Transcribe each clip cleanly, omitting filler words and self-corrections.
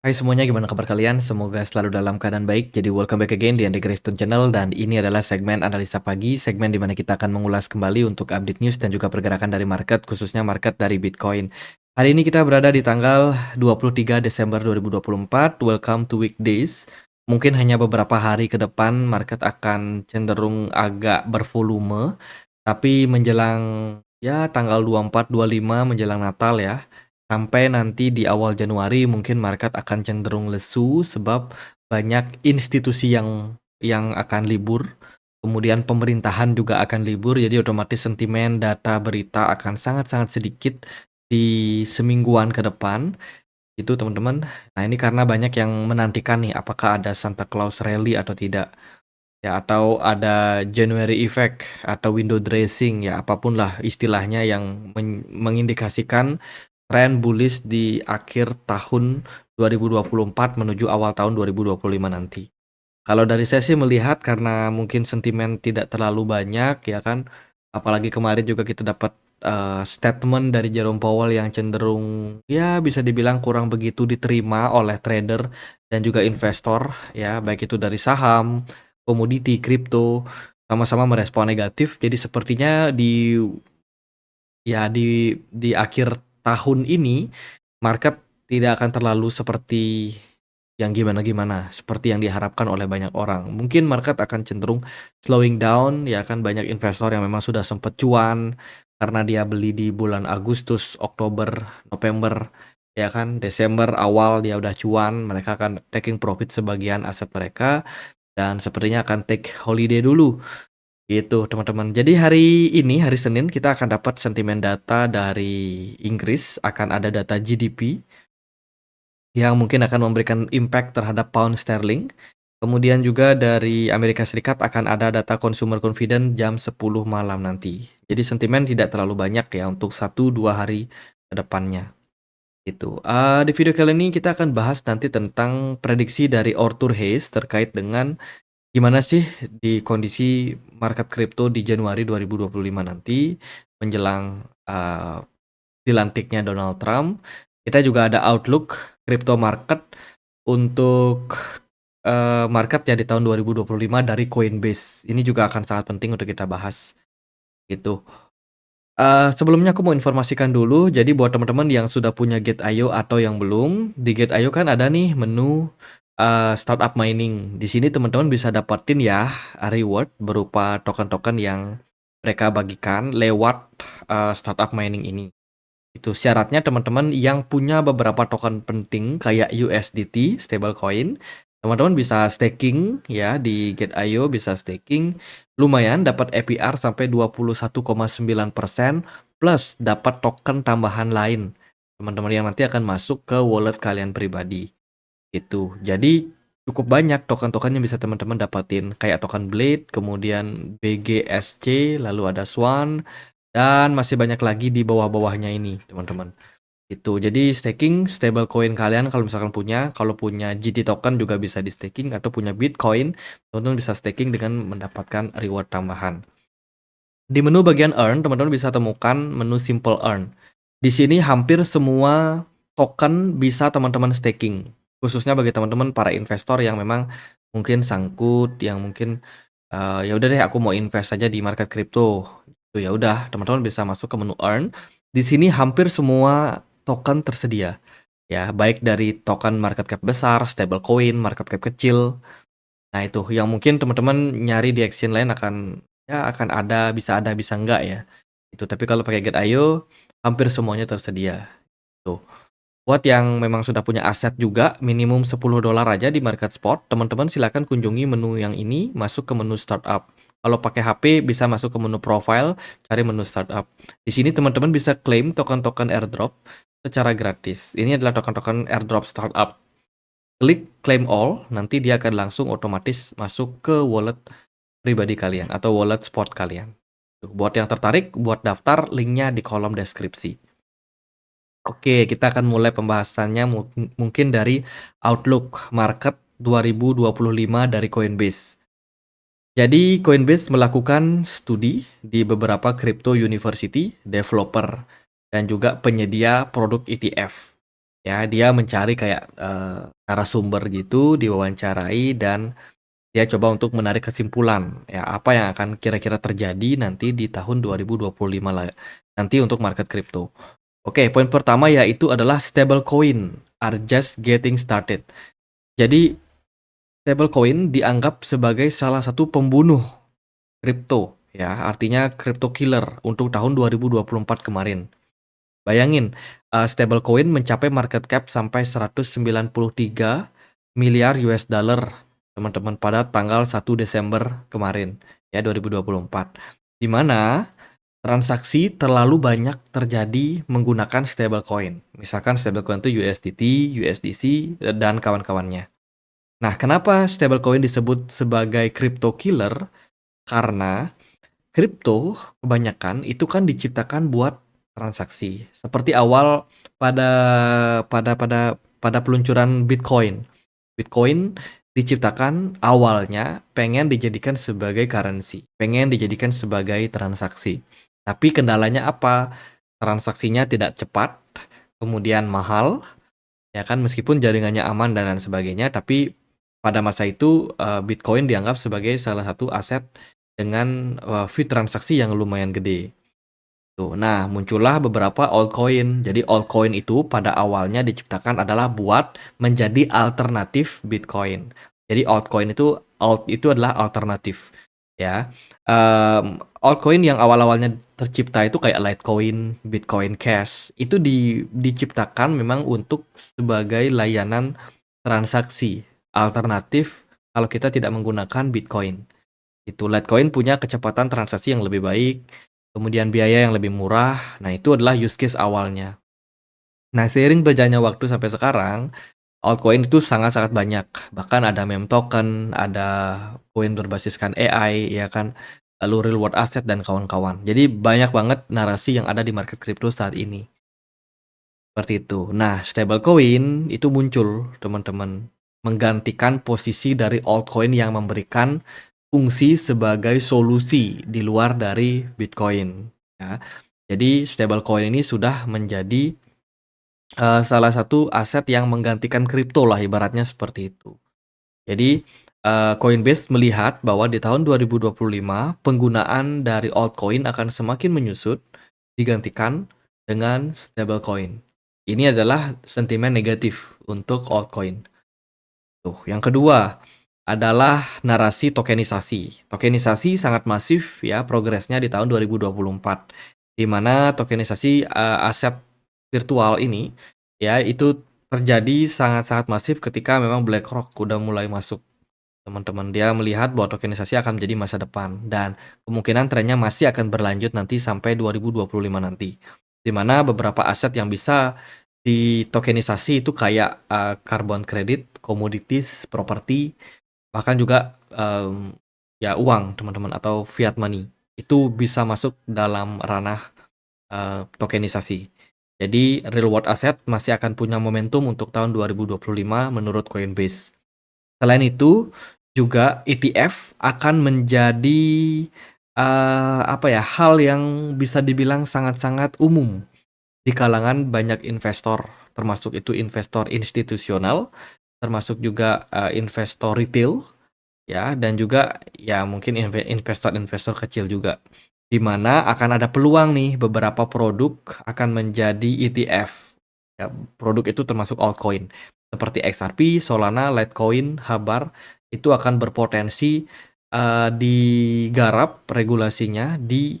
Hai semuanya, gimana kabar kalian? Semoga selalu dalam keadaan baik. Jadi welcome back again di Andy Graystone Channel dan ini adalah segmen analisa pagi, segmen di mana kita akan mengulas kembali untuk update news dan juga pergerakan dari market, khususnya market dari Bitcoin. Hari ini kita berada di tanggal 23 Desember 2024. Welcome to weekdays. Mungkin hanya beberapa hari ke depan market akan cenderung agak bervolume, tapi menjelang ya tanggal 24, 25 menjelang Natal ya. Sampai nanti di awal Januari mungkin market akan cenderung lesu sebab banyak institusi yang akan libur. Kemudian pemerintahan juga akan libur, jadi otomatis sentimen data berita akan sangat-sangat sedikit di semingguan ke depan. Itu teman-teman. Nah, ini karena banyak yang menantikan nih apakah ada Santa Claus rally atau tidak. Ya, atau ada January effect atau window dressing ya, apapun lah istilahnya yang mengindikasikan tren bullish di akhir tahun 2024 menuju awal tahun 2025 nanti. Kalau dari saya sih melihat karena mungkin sentimen tidak terlalu banyak ya kan, apalagi kemarin juga kita dapat statement dari Jerome Powell yang cenderung ya bisa dibilang kurang begitu diterima oleh trader dan juga investor ya, baik itu dari saham, komoditi, kripto, sama-sama merespon negatif. Jadi sepertinya di akhir tahun ini market tidak akan terlalu seperti yang gimana-gimana, seperti yang diharapkan oleh banyak orang. Mungkin market akan cenderung slowing down, ya kan banyak investor yang memang sudah sempat cuan karena dia beli di bulan Agustus, Oktober, November, ya kan Desember awal dia udah cuan, mereka akan taking profit sebagian aset mereka dan sepertinya akan take holiday dulu. Gitu teman-teman. Jadi hari ini, hari Senin, kita akan dapat sentimen data dari Inggris, akan ada data GDP yang mungkin akan memberikan impact terhadap pound sterling. Kemudian juga dari Amerika Serikat akan ada data consumer confidence jam 10 malam nanti. Jadi sentimen tidak terlalu banyak ya untuk 1-2 hari ke depannya. Itu. Di video kali ini kita akan bahas nanti tentang prediksi dari Arthur Hayes terkait dengan gimana sih di kondisi market kripto di Januari 2025 nanti menjelang dilantiknya Donald Trump. Kita juga ada outlook crypto market untuk market ya di tahun 2025 dari Coinbase. Ini juga akan sangat penting untuk kita bahas gitu. Sebelumnya aku mau informasikan dulu, jadi buat teman-teman yang sudah punya Gate.io atau yang belum, di Gate.io kan ada nih menu startup mining. Di sini teman-teman bisa dapetin ya reward berupa token-token yang mereka bagikan lewat startup mining ini. Itu syaratnya teman-teman yang punya beberapa token penting kayak USDT, stablecoin, teman-teman bisa staking ya di Gate.io, bisa staking. Lumayan dapat APR sampai 21,9% plus dapat token tambahan lain. Teman-teman yang nanti akan masuk ke wallet kalian pribadi. Itu. Jadi cukup banyak token-token yang bisa teman-teman dapatin kayak token Blade, kemudian BGSC, lalu ada Swan dan masih banyak lagi di bawah-bawahnya ini, teman-teman. Itu. Jadi staking stablecoin kalian kalau misalkan punya, kalau punya GT token juga bisa di staking atau punya Bitcoin, teman-teman bisa staking dengan mendapatkan reward tambahan. Di menu bagian earn, teman-teman bisa temukan menu simple earn. Di sini hampir semua token bisa teman-teman staking. Khususnya bagi teman-teman para investor yang memang mungkin sangkut, yang mungkin ya udah deh aku mau invest saja di market crypto. Itu ya udah, teman-teman bisa masuk ke menu earn. Di sini hampir semua token tersedia. Ya, baik dari token market cap besar, stablecoin, market cap kecil. Nah, itu yang mungkin teman-teman nyari di exchange lain akan ada, bisa enggak ya. Itu tapi kalau pakai Gate.io hampir semuanya tersedia. Tuh. Buat yang memang sudah punya aset juga minimum $10 aja di market spot, teman-teman silakan kunjungi menu yang ini, masuk ke menu startup. Kalau pakai HP bisa masuk ke menu profile, cari menu startup. Di sini teman-teman bisa claim token-token airdrop secara gratis. Ini adalah token-token airdrop startup. Klik claim all, nanti dia akan langsung otomatis masuk ke wallet pribadi kalian atau wallet spot kalian. Tuh, buat yang tertarik, buat daftar, linknya di kolom deskripsi. Oke, kita akan mulai pembahasannya mungkin dari outlook market 2025 dari Coinbase. Jadi Coinbase melakukan studi di beberapa crypto university, developer, dan juga penyedia produk ETF. Ya, dia mencari kayak, narasumber gitu, diwawancarai dan dia coba untuk menarik kesimpulan, ya apa yang akan kira-kira terjadi nanti di tahun 2025 lah, nanti untuk market kripto. Oke, poin pertama yaitu adalah stablecoin are just getting started. Jadi stablecoin dianggap sebagai salah satu pembunuh kripto, ya artinya crypto killer untuk tahun 2024 kemarin. Bayangin, stablecoin mencapai market cap sampai 193 miliar US dollar, teman-teman, pada tanggal 1 Desember kemarin, ya 2024. Di mana transaksi terlalu banyak terjadi menggunakan stablecoin. Misalkan stablecoin itu USDT, USDC, dan kawan-kawannya. Nah, kenapa stablecoin disebut sebagai crypto killer? Karena kripto kebanyakan itu kan diciptakan buat transaksi. Seperti awal pada pada peluncuran Bitcoin. Bitcoin diciptakan awalnya pengen dijadikan sebagai currency, pengen dijadikan sebagai transaksi. Tapi kendalanya apa? Transaksinya tidak cepat, kemudian mahal, ya kan, meskipun jaringannya aman dan lain sebagainya, tapi pada masa itu Bitcoin dianggap sebagai salah satu aset dengan fee transaksi yang lumayan gede. Tuh, nah muncullah beberapa altcoin. Jadi altcoin itu pada awalnya diciptakan adalah buat menjadi alternatif Bitcoin. Jadi altcoin itu adalah alternatif, ya. Altcoin yang awal-awalnya tercipta itu kayak Litecoin, Bitcoin Cash itu diciptakan memang untuk sebagai layanan transaksi alternatif kalau kita tidak menggunakan Bitcoin. Itu Litecoin punya kecepatan transaksi yang lebih baik, kemudian biaya yang lebih murah. Nah, itu adalah use case awalnya. Nah, seiring berjalannya waktu sampai sekarang, altcoin itu sangat-sangat banyak. Bahkan ada meme token, ada koin berbasiskan AI, ya kan, lalu real world asset dan kawan-kawan. Jadi banyak banget narasi yang ada di market crypto saat ini. Seperti itu. Nah, stablecoin itu muncul, teman-teman, menggantikan posisi dari altcoin yang memberikan fungsi sebagai solusi di luar dari Bitcoin, ya. Jadi stablecoin ini sudah menjadi salah satu aset yang menggantikan kripto lah, ibaratnya seperti itu. Jadi Coinbase melihat bahwa di tahun 2025 penggunaan dari altcoin akan semakin menyusut digantikan dengan stablecoin. Ini adalah sentimen negatif untuk altcoin. Tuh, yang kedua adalah narasi tokenisasi. Tokenisasi sangat masif ya progresnya di tahun 2024, di mana tokenisasi aset virtual ini ya itu terjadi sangat-sangat masif ketika memang BlackRock udah mulai masuk. Teman-teman, dia melihat bahwa tokenisasi akan menjadi masa depan dan kemungkinan trennya masih akan berlanjut nanti sampai 2025 nanti. Di mana beberapa aset yang bisa ditokenisasi itu kayak carbon credit, commodities, properti, bahkan juga ya uang, teman-teman, atau fiat money. Itu bisa masuk dalam ranah tokenisasi. Jadi real world asset masih akan punya momentum untuk tahun 2025 menurut Coinbase. Selain itu, juga ETF akan menjadi apa ya, hal yang bisa dibilang sangat-sangat umum di kalangan banyak investor, termasuk itu investor institusional, termasuk juga investor retail, ya, dan juga ya mungkin investor-investor kecil juga. Di mana akan ada peluang nih beberapa produk akan menjadi ETF. Ya, produk itu termasuk altcoin seperti XRP, Solana, Litecoin, Habar itu akan berpotensi digarap regulasinya di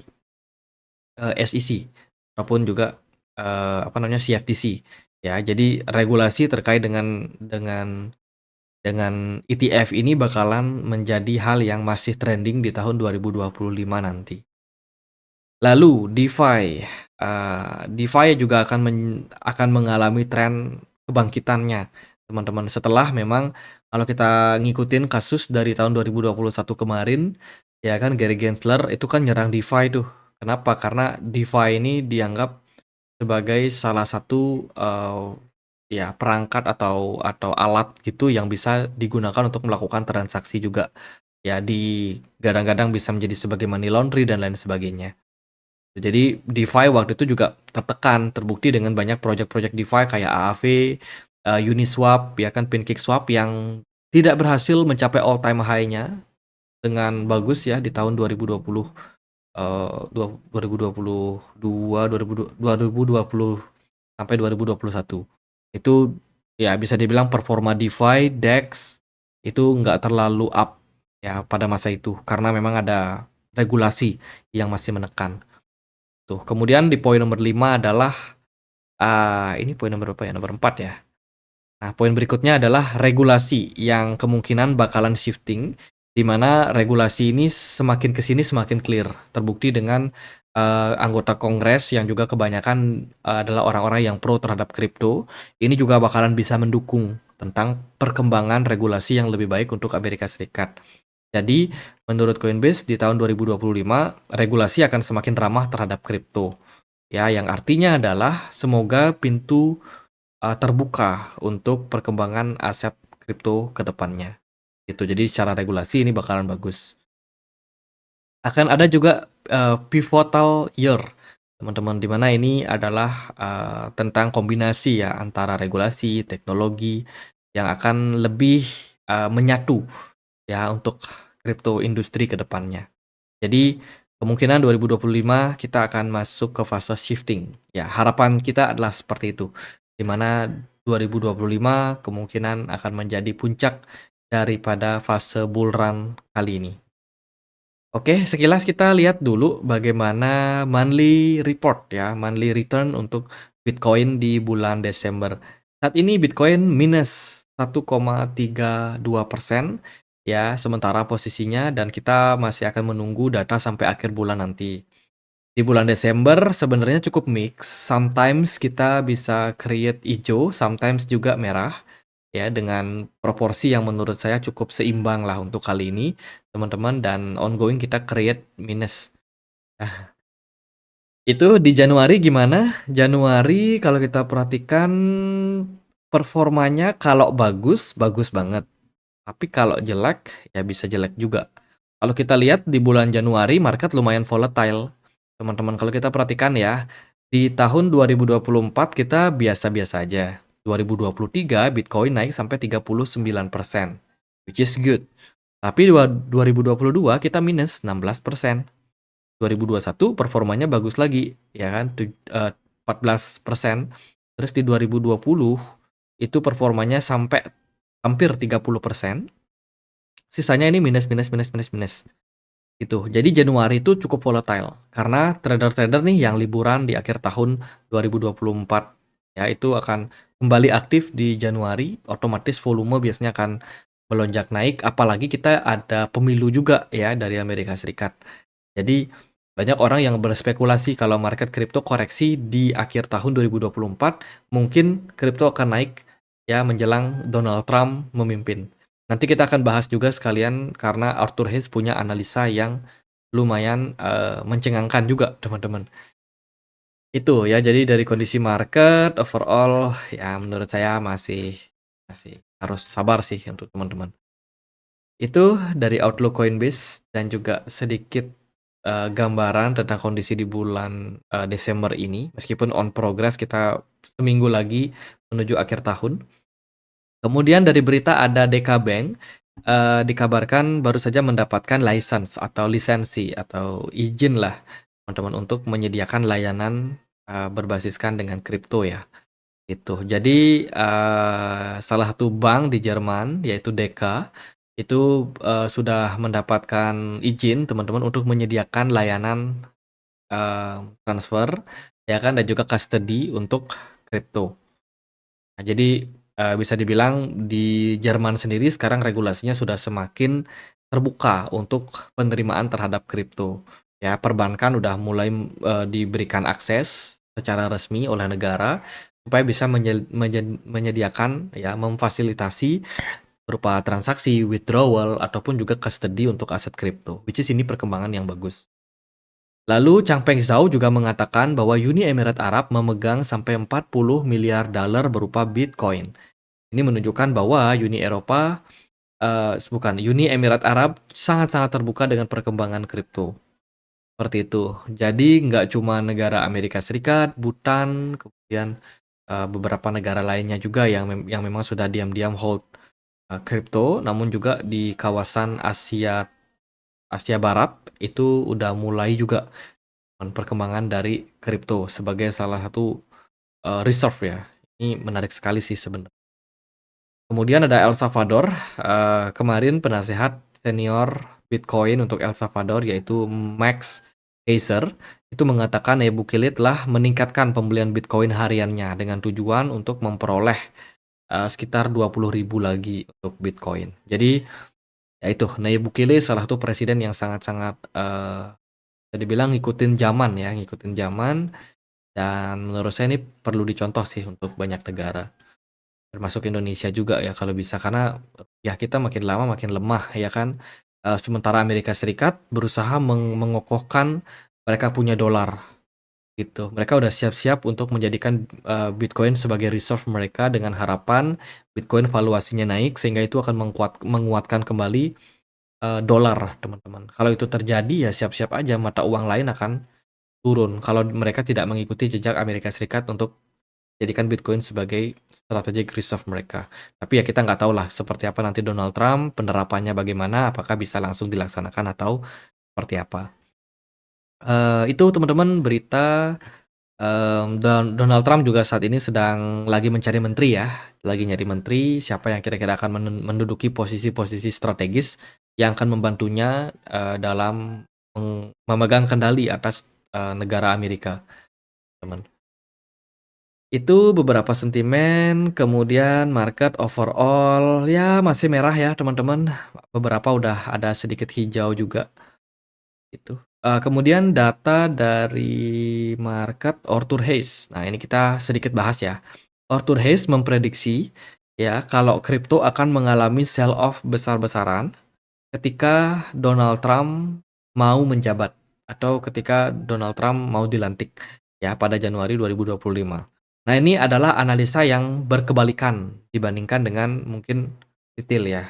SEC ataupun juga apa namanya, CFTC, ya. Jadi regulasi terkait dengan ETF ini bakalan menjadi hal yang masih trending di tahun 2025 nanti. Lalu DeFi, DeFi juga akan mengalami tren kebangkitannya, teman-teman. Setelah memang kalau kita ngikutin kasus dari tahun 2021 kemarin, ya kan, Gary Gensler itu kan nyerang DeFi tuh. Kenapa? Karena DeFi ini dianggap sebagai salah satu ya perangkat atau alat gitu yang bisa digunakan untuk melakukan transaksi juga. Ya, di gadang-gadang bisa menjadi sebagai money laundry dan lain sebagainya. Jadi DeFi waktu itu juga tertekan, terbukti dengan banyak project-project DeFi kayak AAV, Uniswap, ya kan, PancakeSwap yang tidak berhasil mencapai all time high-nya dengan bagus ya di tahun 2020, 2022, 2020 sampai 2021. Itu ya bisa dibilang performa DeFi, DEX itu nggak terlalu up ya pada masa itu karena memang ada regulasi yang masih menekan. Tuh, kemudian di poin nomor 5 adalah ini poin nomor berapa ya? Nomor 4 ya. Nah, poin berikutnya adalah regulasi yang kemungkinan bakalan shifting, di mana regulasi ini semakin ke sini semakin clear. Terbukti dengan anggota Kongres yang juga kebanyakan adalah orang-orang yang pro terhadap kripto. Ini juga bakalan bisa mendukung tentang perkembangan regulasi yang lebih baik untuk Amerika Serikat. Jadi, menurut Coinbase di tahun 2025 regulasi akan semakin ramah terhadap kripto. Ya, yang artinya adalah semoga pintu terbuka untuk perkembangan aset kripto ke depannya, gitu. Jadi secara regulasi ini bakalan bagus. Akan ada juga, pivotal year, teman-teman, di mana ini adalah, tentang kombinasi ya antara regulasi, teknologi yang akan lebih, menyatu ya untuk kripto industri ke depannya. Jadi kemungkinan 2025 kita akan masuk ke fase shifting. Ya, harapan kita adalah seperti itu. Di mana 2025 kemungkinan akan menjadi puncak daripada fase bull run kali ini. Oke, sekilas kita lihat dulu bagaimana monthly report ya, monthly return untuk Bitcoin di bulan Desember. Saat ini Bitcoin minus 1,32% ya, sementara posisinya, dan kita masih akan menunggu data sampai akhir bulan nanti. Di bulan Desember sebenarnya cukup mix, sometimes kita bisa create hijau, sometimes juga merah ya, dengan proporsi yang menurut saya cukup seimbang lah untuk kali ini teman-teman, dan ongoing kita create minus. Itu di Januari gimana? Januari kalau kita perhatikan performanya kalau bagus, bagus banget. Tapi kalau jelek ya bisa jelek juga. Kalau kita lihat di bulan Januari market lumayan volatile. Teman-teman, kalau kita perhatikan ya, di tahun 2024 kita biasa-biasa aja. 2023 Bitcoin naik sampai 39%, which is good. Tapi 2022 kita minus 16%. 2021 performanya bagus lagi, ya kan, 14%. Terus di 2020 itu performanya sampai hampir 30%. Sisanya ini minus, minus, minus, minus, minus. Gitu. Jadi Januari itu cukup volatile karena trader-trader nih yang liburan di akhir tahun 2024 ya itu akan kembali aktif di Januari, otomatis volume biasanya akan melonjak naik, apalagi kita ada pemilu juga ya dari Amerika Serikat. Jadi banyak orang yang berspekulasi kalau market kripto koreksi di akhir tahun 2024, mungkin kripto akan naik ya menjelang Donald Trump memimpin. Nanti kita akan bahas juga sekalian karena Arthur Hayes punya analisa yang lumayan mencengangkan juga, teman-teman. Itu ya, jadi dari kondisi market overall ya menurut saya masih masih harus sabar sih untuk teman-teman. Itu dari outlook Coinbase dan juga sedikit gambaran tentang kondisi di bulan Desember ini. Meskipun on progress kita seminggu lagi menuju akhir tahun. Kemudian dari berita ada DK Bank dikabarkan baru saja mendapatkan license atau lisensi atau izin lah teman-teman untuk menyediakan layanan berbasiskan dengan kripto ya. Itu. Jadi salah satu bank di Jerman yaitu DK itu sudah mendapatkan izin teman-teman untuk menyediakan layanan transfer ya kan, dan juga custody untuk kripto. Nah, jadi bisa dibilang di Jerman sendiri sekarang regulasinya sudah semakin terbuka untuk penerimaan terhadap kripto. Ya, perbankan udah mulai diberikan akses secara resmi oleh negara supaya bisa menyediakan ya, memfasilitasi berupa transaksi, withdrawal ataupun juga custody untuk aset kripto. Which is ini perkembangan yang bagus. Lalu Changpeng Zhao juga mengatakan bahwa Uni Emirat Arab memegang sampai 40 miliar dolar berupa Bitcoin. Ini menunjukkan bahwa Uni Emirat Arab sangat-sangat terbuka dengan perkembangan kripto. seperti itu. Jadi nggak cuma negara Amerika Serikat, Bhutan, kemudian, beberapa negara lainnya juga yang memang sudah diam-diam hold, kripto, namun juga di kawasan Asia Asia Barat itu udah mulai juga perkembangan dari kripto sebagai salah satu, reserve ya. Ini menarik sekali sih sebenarnya. Kemudian ada El Salvador, kemarin penasehat senior Bitcoin untuk El Salvador yaitu Max Keiser, itu mengatakan Nayib Bukele telah meningkatkan pembelian Bitcoin hariannya dengan tujuan untuk memperoleh, sekitar 20.000 lagi untuk Bitcoin. Jadi, ya itu Nayib Bukele salah satu presiden yang sangat-sangat, bisa dibilang ngikutin zaman ya, ngikutin zaman dan menurut saya ini perlu dicontoh sih untuk banyak negara. Termasuk Indonesia juga ya kalau bisa, karena ya kita makin lama makin lemah ya kan. Sementara Amerika Serikat berusaha mengokohkan mereka punya dolar gitu. Mereka udah siap-siap untuk menjadikan, Bitcoin sebagai reserve mereka dengan harapan Bitcoin valuasinya naik sehingga itu akan menguatkan kembali, dolar teman-teman. Kalau itu terjadi ya siap-siap aja mata uang lain akan turun kalau mereka tidak mengikuti jejak Amerika Serikat untuk jadikan Bitcoin sebagai strategic reserve mereka. Tapi ya kita nggak tahu lah seperti apa nanti Donald Trump, penerapannya bagaimana, apakah bisa langsung dilaksanakan atau seperti apa. Itu teman-teman berita, Donald Trump juga saat ini sedang lagi mencari menteri ya, lagi nyari menteri, siapa yang kira-kira akan menduduki posisi-posisi strategis yang akan membantunya, dalam memegang kendali atas, negara Amerika, teman. Itu beberapa sentimen, kemudian market overall ya masih merah ya teman-teman, beberapa udah ada sedikit hijau juga gitu. Kemudian data dari market Arthur Hayes. Nah ini kita sedikit bahas ya. Arthur Hayes memprediksi ya kalau kripto akan mengalami sell off besar-besaran ketika Donald Trump mau menjabat atau ketika Donald Trump mau dilantik ya pada Januari 2025. Nah, ini adalah analisa yang berkebalikan dibandingkan dengan mungkin detail ya.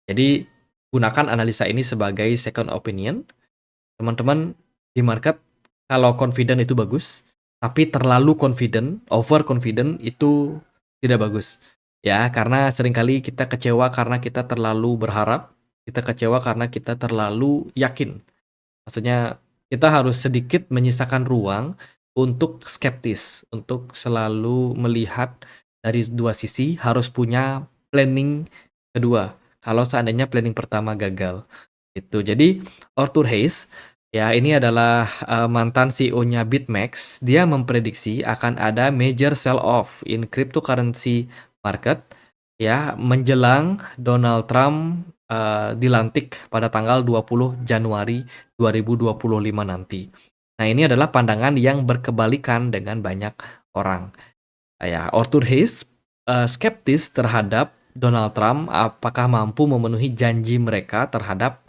Jadi gunakan analisa ini sebagai second opinion. Teman-teman di market kalau confident itu bagus, tapi terlalu confident, over confident itu tidak bagus. Ya, karena seringkali kita kecewa karena kita terlalu berharap, kita kecewa karena kita terlalu yakin. Maksudnya kita harus sedikit menyisakan ruang untuk skeptis, untuk selalu melihat dari dua sisi, harus punya planning kedua. Kalau seandainya planning pertama gagal, itu. Jadi Arthur Hayes ya ini adalah mantan CEO-nya BitMEX. Dia memprediksi akan ada major sell off in cryptocurrency market ya menjelang Donald Trump dilantik pada tanggal 20 Januari 2025 nanti. Nah, ini adalah pandangan yang berkebalikan dengan banyak orang. Ya, Arthur Hayes skeptis terhadap Donald Trump apakah mampu memenuhi janji mereka terhadap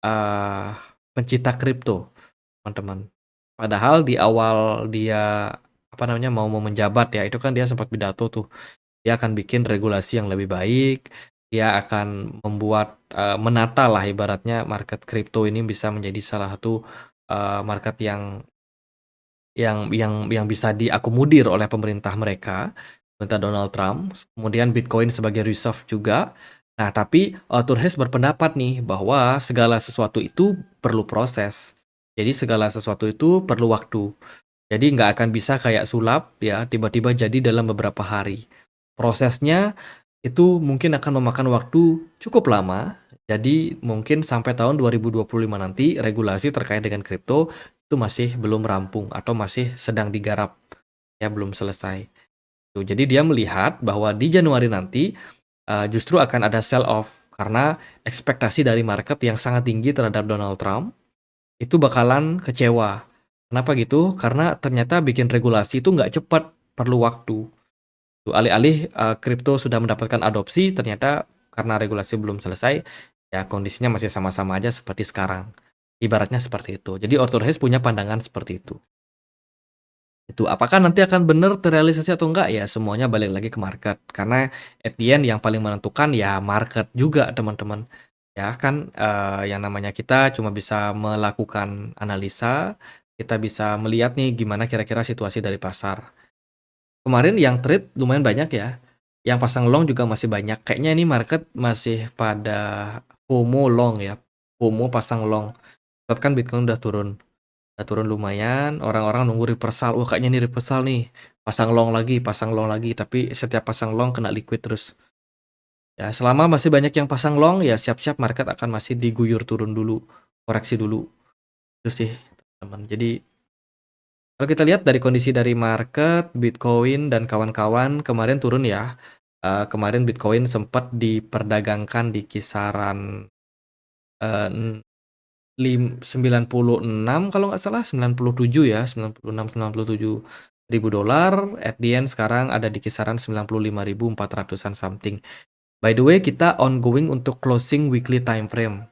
uh, pencipta kripto, teman-teman. Padahal di awal dia apa namanya mau menjabat ya, itu kan dia sempat pidato tuh. Dia akan bikin regulasi yang lebih baik, dia akan membuat, menata lah ibaratnya market kripto ini bisa menjadi salah satu, market yang bisa diakomodir oleh pemerintah mereka, pemerintah Donald Trump, kemudian Bitcoin sebagai reserve juga. Nah, tapi Arthur Hayes berpendapat nih bahwa segala sesuatu itu perlu proses. Jadi segala sesuatu itu perlu waktu. Jadi nggak akan bisa kayak sulap ya, tiba-tiba jadi dalam beberapa hari. Prosesnya itu mungkin akan memakan waktu cukup lama. Jadi mungkin sampai tahun 2025 nanti regulasi terkait dengan kripto itu masih belum rampung atau masih sedang digarap ya belum selesai. Tuh, jadi dia melihat bahwa di Januari nanti justru akan ada sell off karena ekspektasi dari market yang sangat tinggi terhadap Donald Trump itu bakalan kecewa. Kenapa gitu? Karena ternyata bikin regulasi itu nggak cepat, perlu waktu. Tuh, alih-alih kripto sudah mendapatkan adopsi, ternyata karena regulasi belum selesai, ya kondisinya masih sama-sama aja seperti sekarang. Ibaratnya seperti itu. Jadi Arthur Hayes punya pandangan seperti itu. Itu apakah nanti akan benar terrealisasi atau enggak ya semuanya balik lagi ke market. Karena at the end yang paling menentukan ya market juga teman-teman. Ya kan, yang namanya kita cuma bisa melakukan analisa, kita bisa melihat nih gimana kira-kira situasi dari pasar. Kemarin yang trade lumayan banyak ya, yang pasang long juga masih banyak. Kayaknya ini market masih pada FOMO long ya, FOMO pasang long. Sebab kan Bitcoin udah turun lumayan, orang-orang nunggu reversal. Wah, kayaknya ini reversal nih, pasang long lagi, tapi setiap pasang long kena liquid terus. Ya, selama masih banyak yang pasang long, ya siap-siap market akan masih diguyur turun dulu, koreksi dulu. Itu sih, teman. Jadi, kalau kita lihat dari kondisi dari market, Bitcoin dan kawan-kawan kemarin turun ya. Kemarin Bitcoin sempat diperdagangkan di kisaran eh, 96 kalau nggak salah, 97 ya, 96-97 ribu dolar. At the end sekarang ada di kisaran 95.400-an something. By the way, kita ongoing untuk closing weekly time frame.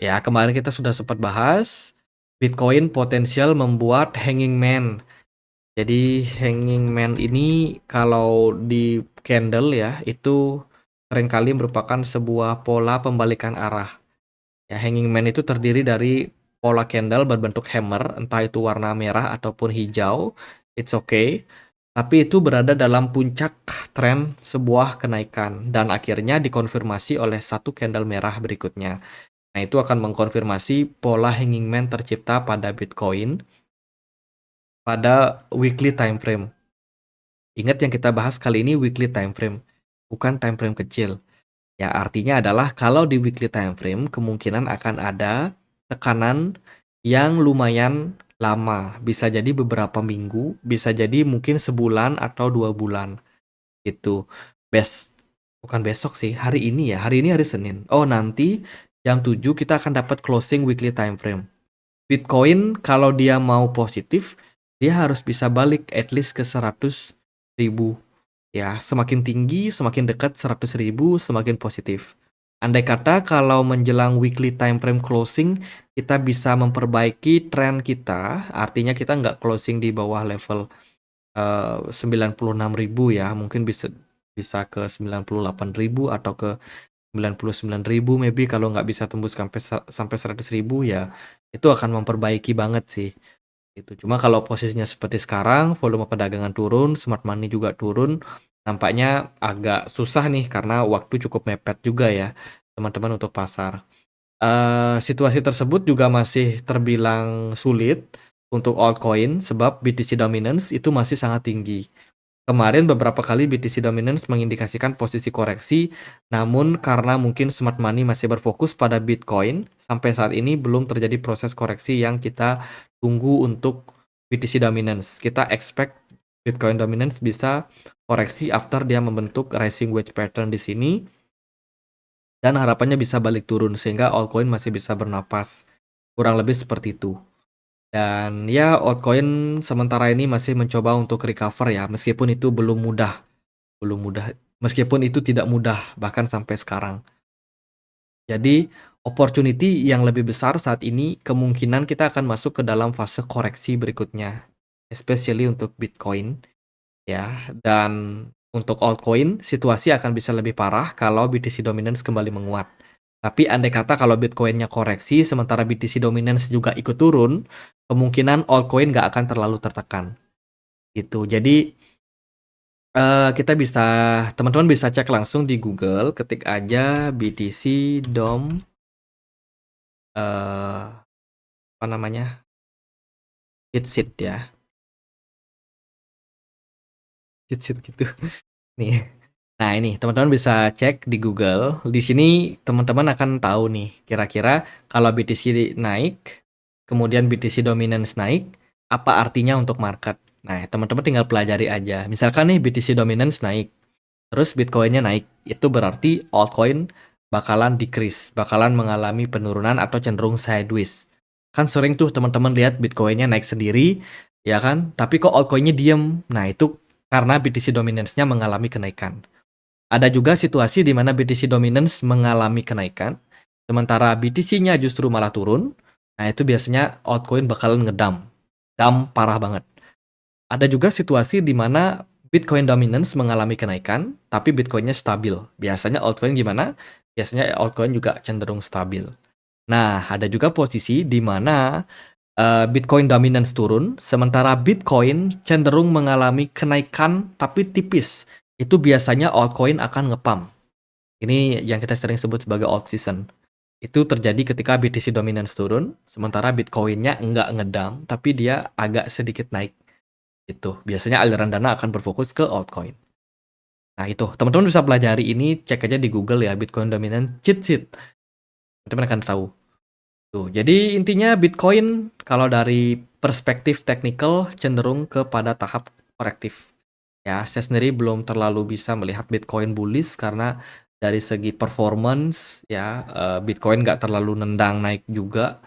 Ya, kemarin kita sudah sempat bahas Bitcoin potensial membuat hanging man. Jadi hanging man ini kalau di candle ya, itu seringkali merupakan sebuah pola pembalikan arah. Ya, hanging man itu terdiri dari pola candle berbentuk hammer, entah itu warna merah ataupun hijau, it's okay. Tapi itu berada dalam puncak tren sebuah kenaikan dan akhirnya dikonfirmasi oleh satu candle merah berikutnya. Nah, itu akan mengkonfirmasi pola hanging man tercipta pada Bitcoin pada weekly time frame. Ingat yang kita bahas kali ini weekly time frame, bukan time frame kecil. Ya, artinya adalah kalau di weekly time frame kemungkinan akan ada tekanan yang lumayan lama. Bisa jadi beberapa minggu, bisa jadi mungkin sebulan atau 2 bulan. Itu. Bukan besok sih, hari ini ya. Hari ini hari Senin. Oh, nanti jam 7 kita akan dapat closing weekly time frame. Bitcoin kalau dia mau positif, dia harus bisa balik at least ke 100.000. Ya, semakin tinggi, semakin dekat 100.000, semakin positif. Andai kata kalau menjelang weekly time frame closing, kita bisa memperbaiki tren kita, artinya kita nggak closing di bawah level 96.000 ya, mungkin bisa ke 98.000 atau ke 99.000 maybe, kalau nggak bisa tembus sampai 100.000 ya, itu akan memperbaiki banget sih. Itu. Cuma kalau posisinya seperti sekarang, volume perdagangan turun, smart money juga turun, nampaknya agak susah nih karena waktu cukup mepet juga ya, teman-teman, untuk pasar. Situasi tersebut juga masih terbilang sulit untuk altcoin sebab BTC dominance itu masih sangat tinggi. Kemarin beberapa kali BTC dominance mengindikasikan posisi koreksi, namun karena mungkin smart money masih berfokus pada Bitcoin, sampai saat ini belum terjadi proses koreksi yang kita tunggu untuk BTC dominance. Kita expect Bitcoin dominance bisa koreksi after dia membentuk rising wedge pattern di sini, dan harapannya bisa balik turun sehingga altcoin masih bisa bernapas. Kurang lebih seperti itu. Dan ya, altcoin sementara ini masih mencoba untuk recover ya, meskipun itu belum mudah. Meskipun itu tidak mudah bahkan sampai sekarang. Jadi, opportunity yang lebih besar saat ini kemungkinan kita akan masuk ke dalam fase koreksi berikutnya, especially untuk Bitcoin ya. Dan untuk altcoin situasi akan bisa lebih parah kalau BTC dominance kembali menguat. Tapi andai kata kalau Bitcoinnya koreksi sementara BTC dominance juga ikut turun, kemungkinan altcoin nggak akan terlalu tertekan. Gitu. Jadi teman-teman bisa cek langsung di Google, ketik aja BTC DOM, apa namanya, heat ya, heat gitu. Nih, nah ini teman-teman bisa cek di Google. Di sini teman-teman akan tahu nih, kira-kira kalau BTC naik, kemudian BTC dominance naik, apa artinya untuk market. Nah, teman-teman tinggal pelajari aja. Misalkan nih BTC dominance naik, terus Bitcoinnya naik, itu berarti altcoin bakalan decrease, bakalan mengalami penurunan atau cenderung sideways. Kan sering tuh teman-teman lihat Bitcoinnya naik sendiri, ya kan? Tapi kok altcoinnya diem? Nah, itu karena BTC dominance-nya mengalami kenaikan. Ada juga situasi di mana BTC dominance mengalami kenaikan, sementara BTC-nya justru malah turun. Nah, itu biasanya altcoin bakalan ngedump. Dump parah banget. Ada juga situasi di mana Bitcoin dominance mengalami kenaikan, tapi Bitcoin-nya stabil. Biasanya altcoin gimana? Biasanya altcoin juga cenderung stabil. Nah, ada juga posisi di mana Bitcoin dominance turun, sementara Bitcoin cenderung mengalami kenaikan tapi tipis. Itu biasanya altcoin akan nge-pump. Ini yang kita sering sebut sebagai alt season. Itu terjadi ketika BTC dominance turun, sementara Bitcoin-nya enggak ngedump, tapi dia agak sedikit naik. Itu biasanya aliran dana akan berfokus ke altcoin. Nah itu, teman-teman bisa pelajari ini, cek aja di Google ya, Bitcoin dominant cheat sheet. Teman-teman akan tahu. Tuh, jadi intinya Bitcoin kalau dari perspektif teknikal cenderung kepada tahap korektif. Ya, saya sendiri belum terlalu bisa melihat Bitcoin bullish karena dari segi performance ya, Bitcoin nggak terlalu nendang naik juga.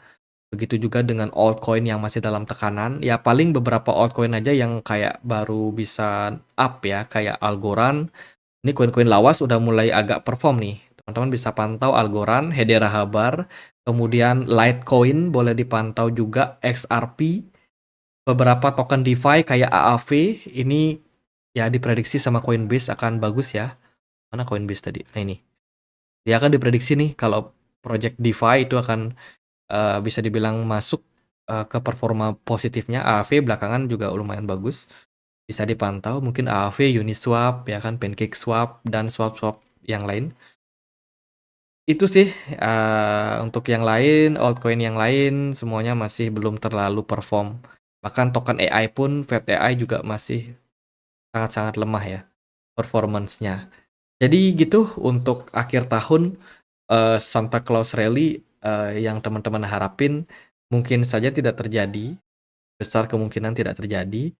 Begitu juga dengan altcoin yang masih dalam tekanan. Ya paling beberapa altcoin aja yang kayak baru bisa up ya, kayak Algorand. Ini koin-koin lawas udah mulai agak perform nih. Teman-teman bisa pantau Algorand, Hedera Habar, kemudian Litecoin boleh dipantau juga, XRP, beberapa token DeFi kayak AAV ini ya diprediksi sama Coinbase akan bagus ya. Mana Coinbase tadi? Nah ini. Dia akan diprediksi nih kalau project DeFi itu akan bisa dibilang masuk ke performa positifnya. AAV belakangan juga lumayan bagus. Bisa dipantau mungkin AAV, Uniswap, ya kan, PancakeSwap, dan swap-swap yang lain. Itu sih untuk yang lain, altcoin yang lain semuanya masih belum terlalu perform. Bahkan token AI pun, Fed AI juga masih sangat-sangat lemah ya performance-nya. Jadi gitu untuk akhir tahun Santa Claus Rally yang teman-teman harapin mungkin saja tidak terjadi, besar kemungkinan tidak terjadi.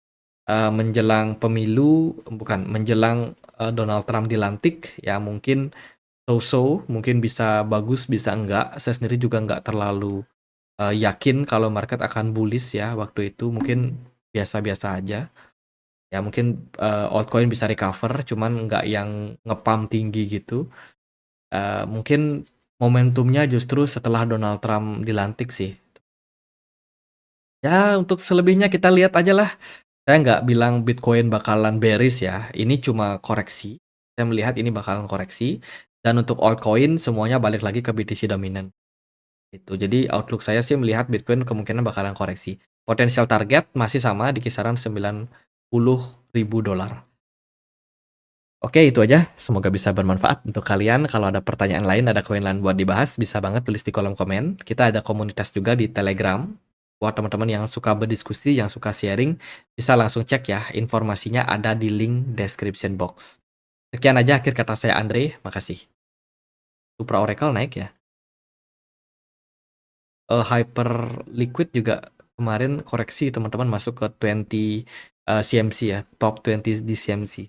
Menjelang pemilu, bukan, menjelang Donald Trump dilantik, ya mungkin so-so, mungkin bisa bagus, bisa enggak. Saya sendiri juga enggak terlalu yakin kalau market akan bullish ya waktu itu, mungkin biasa-biasa aja. Ya mungkin altcoin bisa recover, cuman enggak yang nge-pump tinggi gitu. Mungkin momentumnya justru setelah Donald Trump dilantik sih. Ya untuk selebihnya kita lihat aja lah. Saya nggak bilang Bitcoin bakalan bearish ya, ini cuma koreksi. Saya melihat ini bakalan koreksi, dan untuk altcoin semuanya balik lagi ke BTC dominan. Itu. Jadi outlook saya sih melihat Bitcoin kemungkinan bakalan koreksi. Potensial target masih sama di kisaran 90.000 dolar. Oke, itu aja. Semoga bisa bermanfaat untuk kalian. Kalau ada pertanyaan lain, ada koin lain buat dibahas, bisa banget tulis di kolom komen. Kita ada komunitas juga di Telegram. Buat teman-teman yang suka berdiskusi, yang suka sharing, bisa langsung cek ya. Informasinya ada di link description box. Sekian aja akhir kata saya Andre. Makasih. Supra Oracle naik ya. Hyper Liquid juga kemarin koreksi, teman-teman masuk ke 20 CMC ya. Top 20 di CMC.